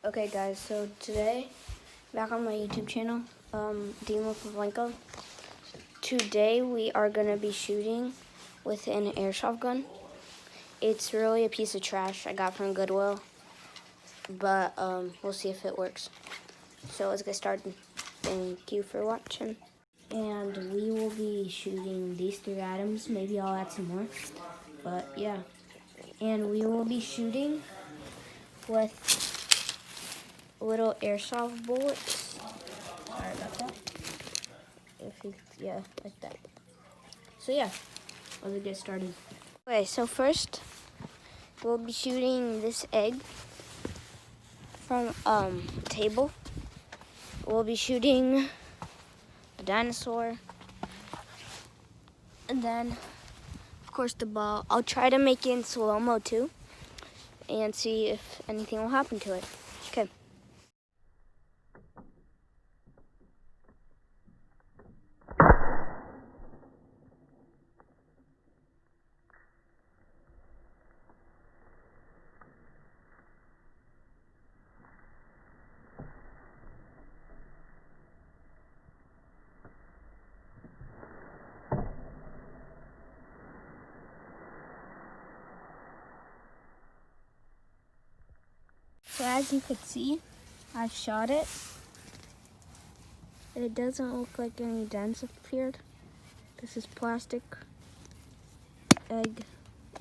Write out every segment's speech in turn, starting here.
Okay guys, so today, back on my YouTube channel, Dean with Blanco. Today we are going to be shooting with an airsoft gun. It's really a piece of trash I got from Goodwill, but we'll see if it works. So let's get started. Thank you for watching. And we will be shooting these 3 items. Maybe I'll add some more, but yeah. And we will be shooting with little airsoft bullets. Sorry about that. Yeah, like that. So yeah, let's get started. Okay, so first we'll be shooting this egg from a table. We'll be shooting the dinosaur, and then of course the ball. I'll try to make it in slow-mo too, and see if anything will happen to it. Okay. So as you could see, I shot it. It doesn't look like any dents appeared. This is plastic egg.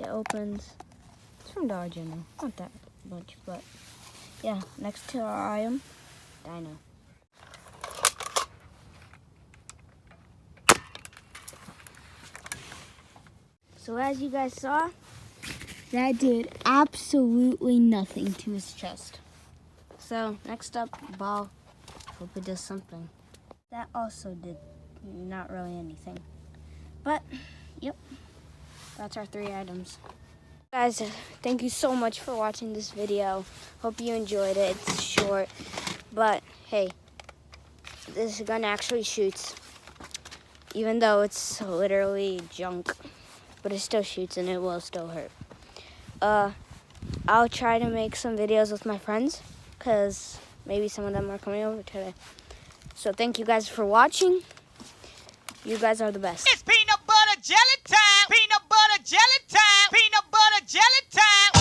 It opens. It's from Dollar General. Not that much, but yeah. Next to our item, dino. So as you guys saw, that did absolutely nothing to his chest. So next up, ball. Hope it does something. That also did not really anything. But, yep, that's our 3 items. Guys, thank you so much for watching this video. Hope you enjoyed it. It's short, but hey, this gun actually shoots. Even though it's literally junk, but it still shoots and it will still hurt. I'll try to make some videos with my friends, because maybe some of them are coming over today. So thank you guys for watching. You guys are the best. It's peanut butter jelly time. Peanut butter jelly time. Peanut butter jelly time.